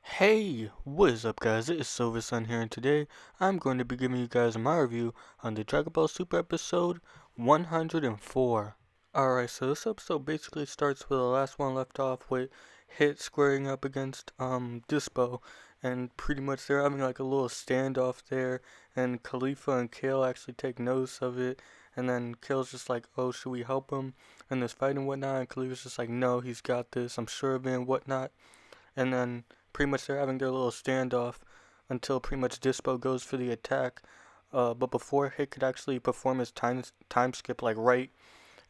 Hey, what is up guys? It is Silver Sun here and today I'm going to be giving you guys my review on the Dragon Ball Super episode 104. Alright, so this episode basically starts where the last one left off with Hit squaring up against Dispo, and pretty much they're having like a little standoff there, and Khalifa and Kale actually take notice of it, and then Kale's just like, oh, should we help him in this fight and whatnot, and Khalifa's just like, no, he's got this, I'm sure of it and whatnot. And then pretty much they're having their little standoff until pretty much Dispo goes for the attack. But before Hit could actually perform his time skip, like right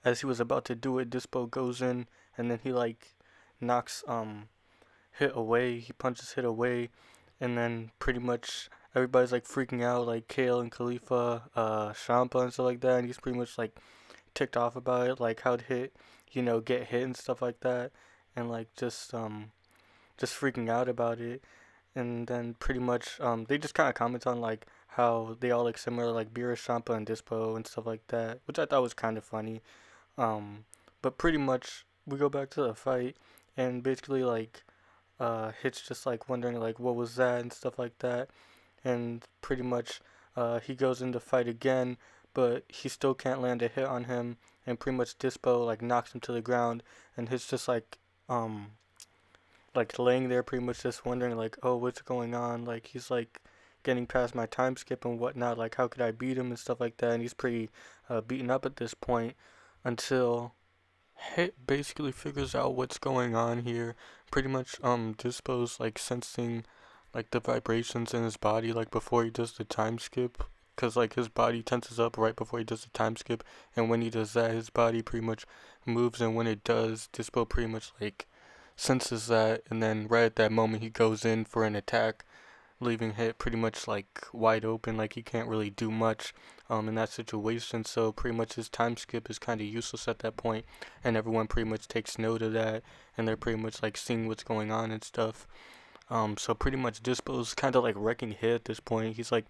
as he was about to do it, Dispo goes in and then he like knocks Hit away. He punches Hit away, and then pretty much everybody's like freaking out, like Kale and Khalifa, Champa and stuff like that. And he's pretty much like ticked off about it, like how'd Hit, get hit and stuff like that, and like just freaking out about it. And then pretty much they just kind of comment on like how they all like similar, like Beerus, Champa, and Dispo and stuff like that, which I thought was kind of funny. um but pretty much we go back to the fight, and basically like Hit's just like wondering like what was that and stuff like that. And pretty much he goes into fight again, but he still can't land a hit on him, and pretty much Dispo like knocks him to the ground, and Hit's just um like laying there pretty much just wondering like, oh, what's going on, like he's like getting past my time skip and whatnot, like how could I beat him and stuff like that. And he's pretty beaten up at this point until Hit basically figures out what's going on here. Pretty much Dispo's like sensing like the vibrations in his body like before he does the time skip, because like his body tenses up right before he does the time skip, and when he does that his body pretty much moves, and when it does Dispo pretty much like senses that, and then right at that moment he goes in for an attack, leaving Hit pretty much like wide open, like he can't really do much in that situation. So pretty much his time skip is kind of useless at that point, and everyone pretty much takes note of that, and they're pretty much like seeing what's going on and stuff. So pretty much Dispo's kind of like wrecking Hit at this point. He's like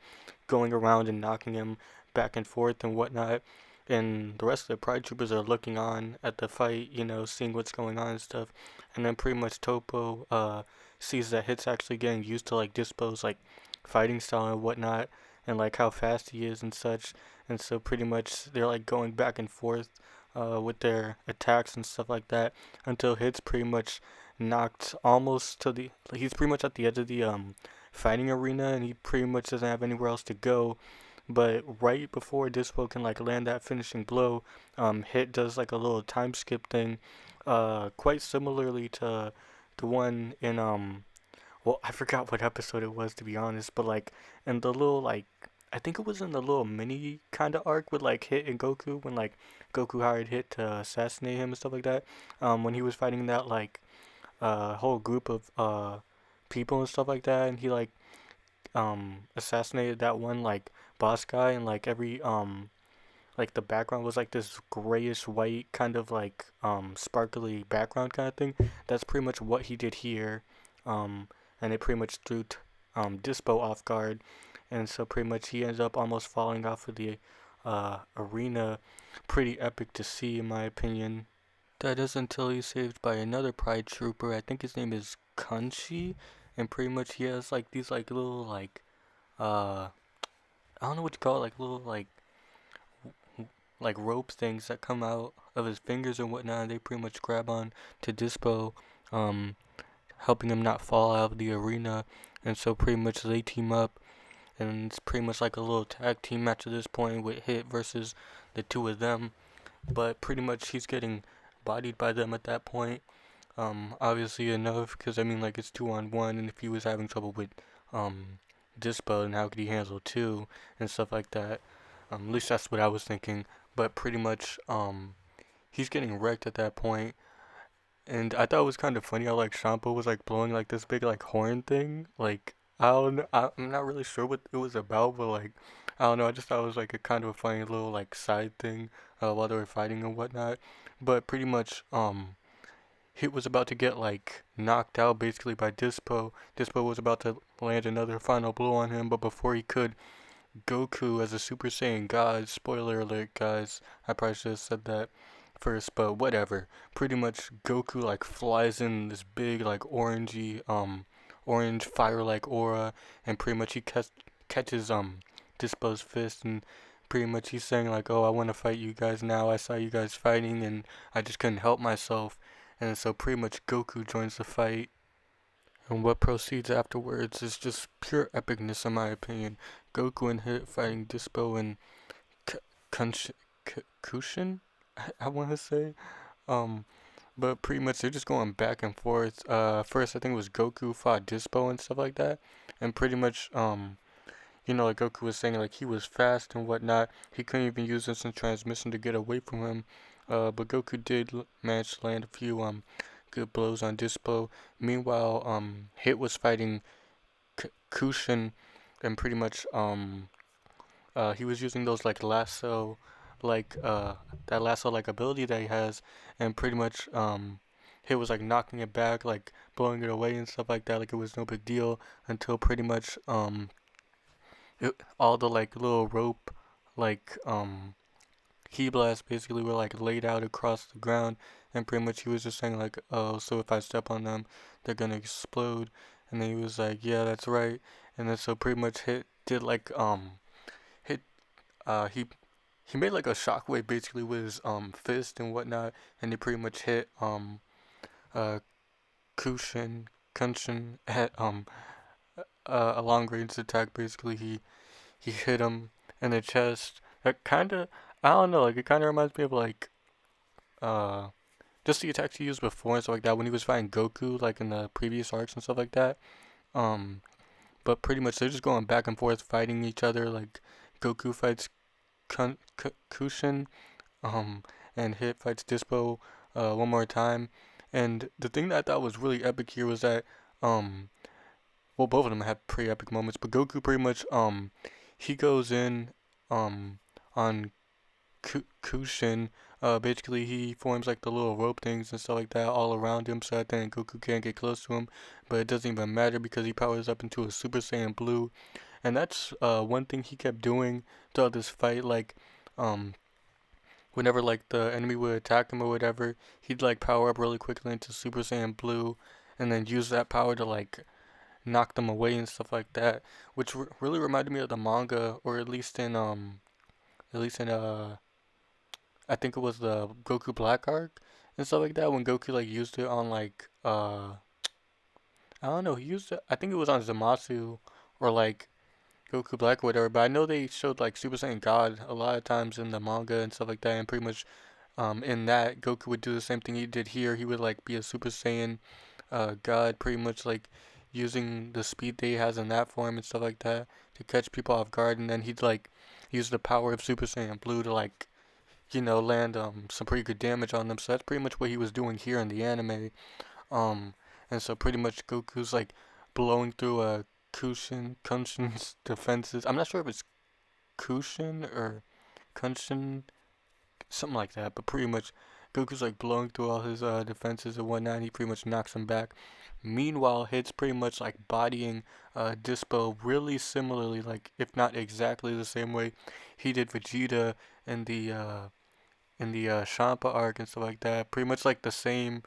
going around and knocking him back and forth and whatnot. And the rest of the Pride Troopers are looking on at the fight, seeing what's going on and stuff. And then pretty much Topo sees that Hit's actually getting used to like Dispo's like fighting style and whatnot, and like how fast he is and such. And so pretty much they're like going back and forth with their attacks and stuff like that, until Hit's pretty much knocked almost to the, he's pretty much at the edge of the fighting arena, and he pretty much doesn't have anywhere else to go. But right before Dispo can like land that finishing blow, Hit does like a little time skip thing, quite similarly to the one in well, I forgot what episode it was, to be honest, but like in the little like, I think it was in the little mini kind of arc with like Hit and Goku, when like Goku hired Hit to assassinate him and stuff like that. When he was fighting that like whole group of people and stuff like that, and he assassinated that one like boss guy, and like every like the background was like this grayish white kind of like sparkly background kind of thing. That's pretty much what he did here. um and it pretty much threw Dispo off guard, and so pretty much he ends up almost falling off of the arena. Pretty epic to see, in my opinion. That is until he's saved by another Pride Trooper. I think his name is Kunshi, and pretty much he has like these like little uh I don't know what you call it, like little like rope things that come out of his fingers and whatnot. And they pretty much grab on to Dispo, um, helping him not fall out of the arena. And so pretty much they team up, and it's pretty much like a little tag team match at this point with Hit versus the two of them. But pretty much he's getting bodied by them at that point. Obviously enough, because I mean like it's 2-on-1, and if he was having trouble with um Dispo, then how could he handle two and stuff like that? At least that's what I was thinking. But pretty much he's getting wrecked at that point. And I thought it was kind of funny how like Shampoo was like blowing like this big like horn thing. Like I don't know, I'm not really sure what it was about, but like I don't know. I just thought it was like a kind of a funny little like side thing while they were fighting and whatnot. But pretty much Hit was about to get like knocked out basically by Dispo. Dispo was about to land another final blow on him, but before he could, Goku as a Super Saiyan God, spoiler alert guys, I probably should have said that first, but whatever. Pretty much Goku like flies in this big like orangey orange fire-like aura, and pretty much he catches Dispo's fist, and pretty much he's saying like, "Oh, I want to fight you guys now. I saw you guys fighting, and I just couldn't help myself." And so pretty much Goku joins the fight, and what proceeds afterwards is just pure epicness in my opinion. Goku and Hit fighting Dispo and Kushin, I want to say. Um, but pretty much they're just going back and forth. First I think it was Goku fought Dispo and stuff like that, and pretty much like Goku was saying, like he was fast and whatnot. He couldn't even use instant transmission to get away from him. But Goku did manage to land a few good blows on Dispo. Meanwhile, Hit was fighting Kushin, and pretty much he was using those like lasso, like that lasso like ability that he has, and pretty much Hit was like knocking it back, like blowing it away and stuff like that, like it was no big deal until pretty much all the like little rope like key blasts basically were like laid out across the ground, and pretty much he was just saying like, oh, so if I step on them they're gonna explode. And then he was like, yeah, that's right. And then so pretty much Hit did like hit he made like a shockwave basically with his fist and whatnot, and he pretty much hit uh Kunshin at a long range attack. Basically he hit him in the chest. That kind of, I don't know, like it kind of reminds me of like uh just the attacks he used before and stuff like that when he was fighting Goku, like in the previous arcs and stuff like that. Um, but pretty much they're just going back and forth fighting each other. Like Goku fights Kushin, um, and Hit fights Dispo one more time. And the thing that I thought was really epic here was that um, well, both of them had pretty epic moments, but Goku pretty much he goes in um on Kushin. Basically he forms like the little rope things and stuff like that all around him, so that then Goku can't get close to him. But it doesn't even matter because he powers up into a Super Saiyan Blue, and that's one thing he kept doing throughout this fight. Like um, whenever like the enemy would attack him or whatever, he'd like power up really quickly into Super Saiyan Blue, and then use that power to like knock them away and stuff like that, which really reminded me of the manga, or at least in I think it was the Goku Black arc and stuff like that when Goku like used it on like I don't know, he used it, I think it was on Zamasu or like Goku Black or whatever, but I know they showed like Super Saiyan God a lot of times in the manga and stuff like that, and pretty much in that Goku would do the same thing he did here. He would like be a Super Saiyan God, pretty much like using the speed that he has in that form and stuff like that to catch people off guard, and then he'd like use the power of Super Saiyan Blue to like land some pretty good damage on them. So that's pretty much what he was doing here in the anime. Um, and so pretty much Goku's like blowing through Kunshin's defenses. I'm not sure if it's Kushin or Kunshin, something like that. But pretty much Goku's like blowing through all his defenses and whatnot. And he pretty much knocks him back. Meanwhile, Hit's pretty much like bodying Dispo really similarly, like if not exactly the same way he did Vegeta in the Champa arc and stuff like that. Pretty much like the same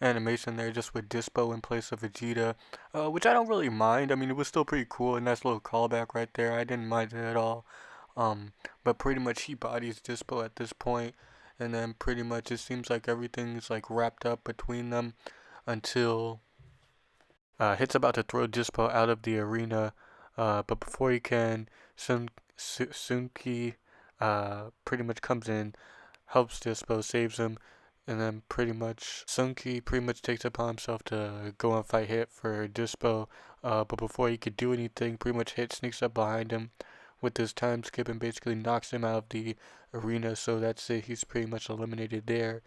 animation there, just with Dispo in place of Vegeta, which I don't really mind. I mean, it was still pretty cool, a nice little callback right there. I didn't mind it at all. But pretty much he bodies Dispo at this point, and then pretty much it seems like everything's like wrapped up between them until Hit's about to throw Dispo out of the arena. But before he can, Sunki pretty much comes in, helps Dispo, saves him, and then pretty much Sunki pretty much takes it upon himself to go and fight Hit for Dispo. But before he could do anything, pretty much Hit sneaks up behind him with his time skip and basically knocks him out of the arena. So that's it. He's pretty much eliminated there.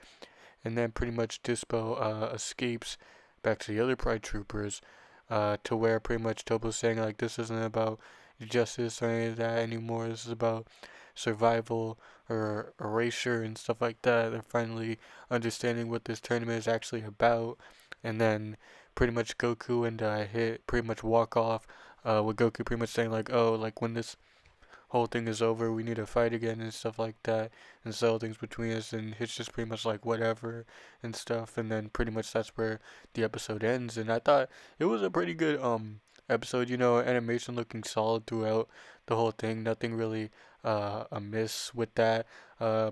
And then pretty much Dispo escapes back to the other Pride Troopers, to where pretty much Topo's saying like this isn't about justice or any of that anymore. This is about survival or erasure and stuff like that. They're finally understanding what this tournament is actually about. And then pretty much Goku and Hit pretty much walk off, with Goku pretty much saying like, oh, like whole thing is over, we need to fight again and stuff like that, and settle things between us, and it's just pretty much like whatever and stuff, and then pretty much that's where the episode ends. And I thought it was a pretty good episode, animation looking solid throughout the whole thing, nothing really amiss with that.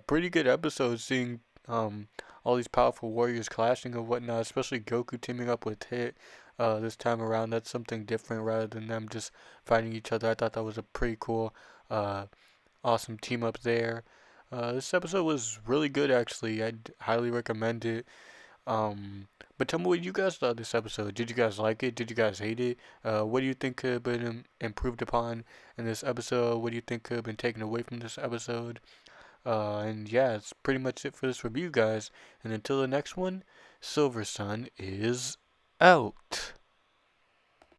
Pretty good episode, seeing all these powerful warriors clashing and whatnot, especially Goku teaming up with Hit this time around. That's something different rather than them just fighting each other. I thought that was a pretty cool, uh, awesome team up there. This episode was really good, actually. I'd highly recommend it. Um, but tell me what you guys thought of this episode. Did you guys like it? Did you guys hate it? What do you think could have been improved upon in this episode? What do you think could have been taken away from this episode? And yeah, it's pretty much it for this review, guys. And until the next one, Silver Sun is out.